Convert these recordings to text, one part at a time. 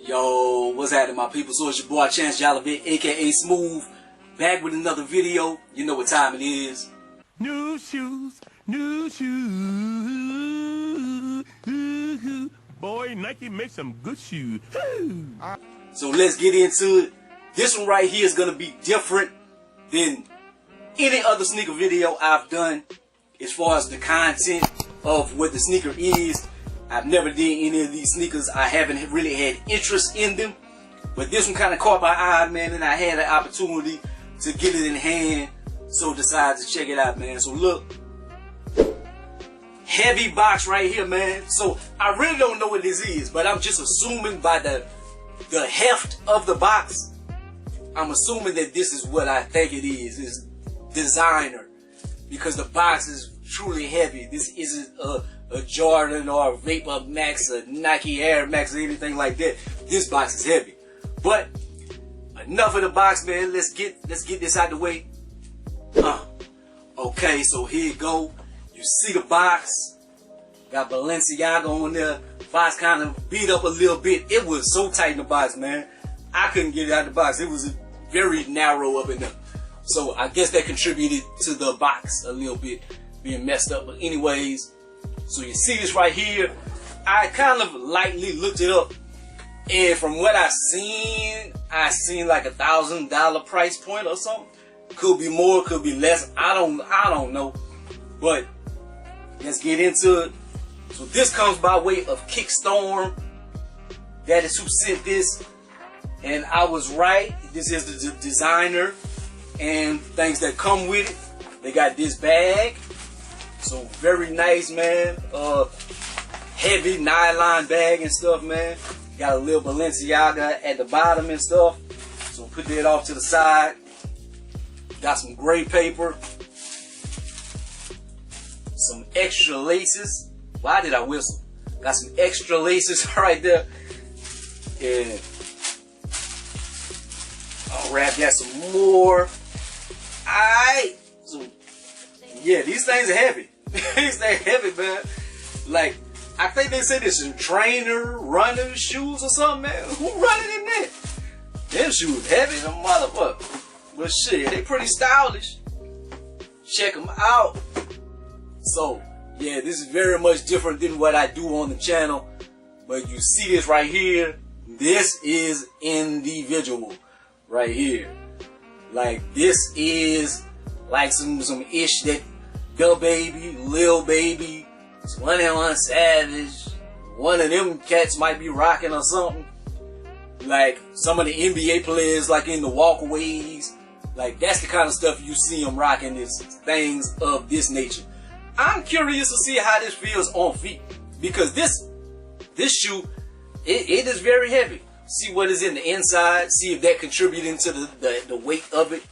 Yo, what's happening, my people? So it's your boy Chance Jolivette, aka Smooth, back with another video. You know what time it is. New shoes, new shoes. Boy, Nike makes some good shoes. So let's get into it. This one right here is gonna be different than any other sneaker video I've done as far as the content of what the sneaker is. I've never did any of these sneakers. I haven't really had interest in them. But this one kind of caught my eye, man, and I had an opportunity to get it in hand. So decided to check it out, man. So look. Heavy box right here, man. So I really don't know what this is, but I'm just assuming by the heft of the box, I'm assuming that this is what I think it is. It's designer. Because the box is truly heavy. This isn't a Jordan or a Vapor Max, a Nike Air Max or anything like that. This box is heavy. But enough of the box, man. Let's get this out the way. Okay, so here you go. You see the box. Got Balenciaga on there. Box kind of beat up a little bit. It was so tight in the box, man. I couldn't get it out of the box. It was very narrow up in there. So I guess that contributed to the box a little bit being messed up. But anyways, so you see this right here. I kind of lightly looked it up, and from what I seen like $1,000 price point or something. Could be more, could be less. I don't know. But let's get into it. So this comes by way of Kickstorm. That is who sent this, and I was right. This is the designer and things that come with it. They got this bag. So very nice, man. Heavy nylon bag and stuff, man. Got a little Balenciaga at the bottom and stuff. So put that off to the side. Got some gray paper. Some extra laces. Why did I whistle? Got some extra laces right there. And I'll wrap that some more. Alright. So yeah, these things are heavy. These things heavy, man. Like, I think they said it's some trainer running shoes or something, man. Who running in that? Them shoes heavy, them motherfucker. But shit, they pretty stylish. Check them out. So, yeah, this is very much different than what I do on the channel. But you see this right here. This is individual right here. Like, this is like some ish that Bill Baby, Lil Baby, 21 Savage, one of them cats might be rocking or something. Like some of the NBA players, like in the walkways. Like, that's the kind of stuff you see them rocking, is things of this nature. I'm curious to see how this feels on feet, because this shoe, it is very heavy. See what is in the inside, see if that contributing to the weight of it.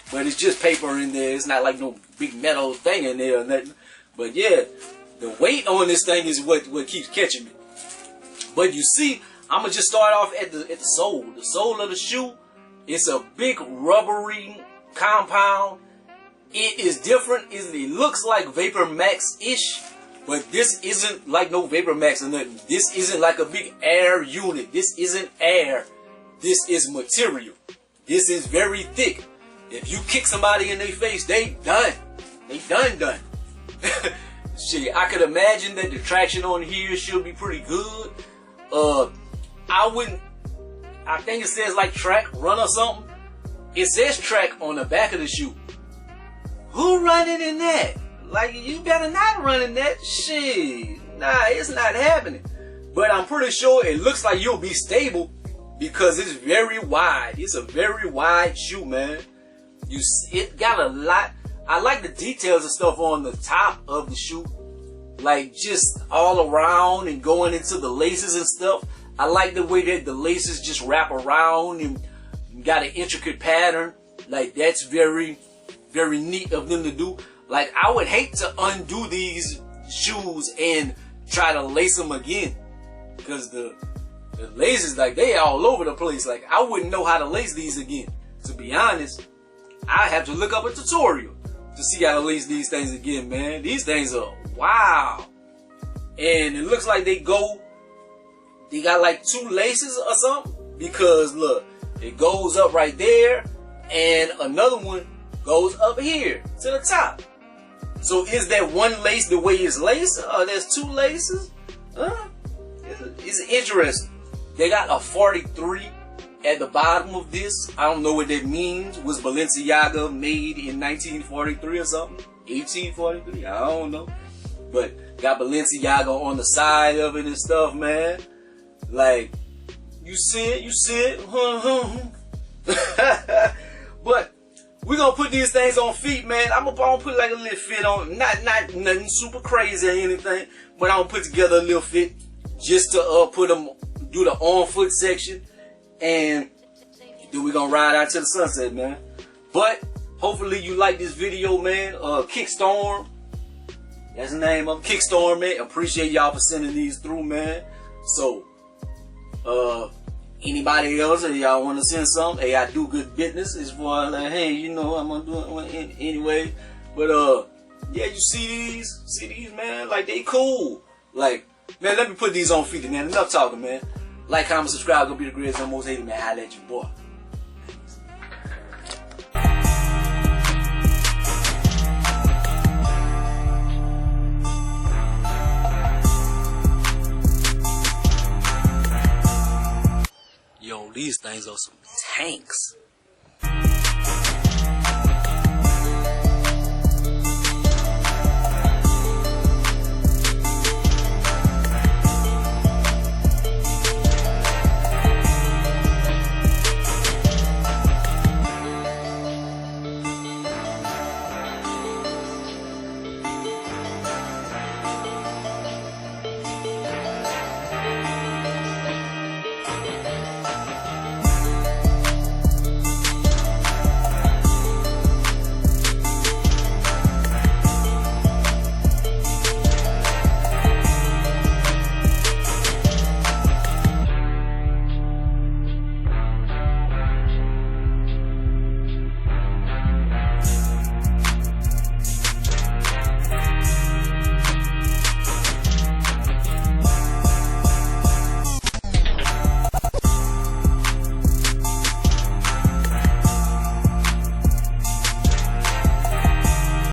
But it's just paper in there. It's not like no big metal thing in there or nothing. But yeah, the weight on this thing is what keeps catching me. But you see, I'm gonna just start off at the sole. The sole of the shoe, it's a big rubbery compound. It is different. It looks like Vapor Max-ish, but this isn't like no Vapor Max or nothing. This isn't like a big air unit. This isn't air. This is material. This is very thick. If you kick somebody in their face, they done. They done. Shit, I could imagine that the traction on here should be pretty good. I think it says like track run or something. It says track on the back of the shoe. Who running in that? Like, you better not run in that. Shit, nah, it's not happening. But I'm pretty sure it looks like you'll be stable because it's very wide. It's a very wide shoe, man. It got a lot. I like the details and stuff on the top of the shoe, like just all around and going into the laces and stuff. I like the way that the laces just wrap around and got an intricate pattern. Like, that's very, very neat of them to do. Like, I would hate to undo these shoes and try to lace them again, because the laces, like, they all over the place. Like, I wouldn't know how to lace these again. To be honest, I have to look up a tutorial to see how to lace these things again, man. These things are wow. And it looks like they go they got like 2 laces or something, because look, it goes up right there, and another one goes up here to the top. So is that one lace the way it's laced, or there's 2 laces? It's interesting. They got a 43 at the bottom of this. I don't know what that means. Was Balenciaga made in 1943 or something? 1843? I don't know. But got Balenciaga on the side of it and stuff, man. Like, you see it. But we're gonna put these things on feet, man. I'm gonna put like a little fit on, not nothing super crazy or anything, but I'm gonna put together a little fit just to put them, do the on foot section, and then we're gonna ride out to the sunset, man. But hopefully you like this video, man. Kickstorm, that's the name of Kickstorm, man. Appreciate y'all for sending these through, man. So anybody else, if y'all want to send something, hey, I do good business as far as like, hey, you know, I'm gonna do it anyway. But yeah, you see these, man, like they cool. Like, man, let me put these on feet, man. Enough talking, man. Like, comment, subscribe, gonna be the greatest and most hated, man. Holla at you, boy. Yo, these things are some tanks.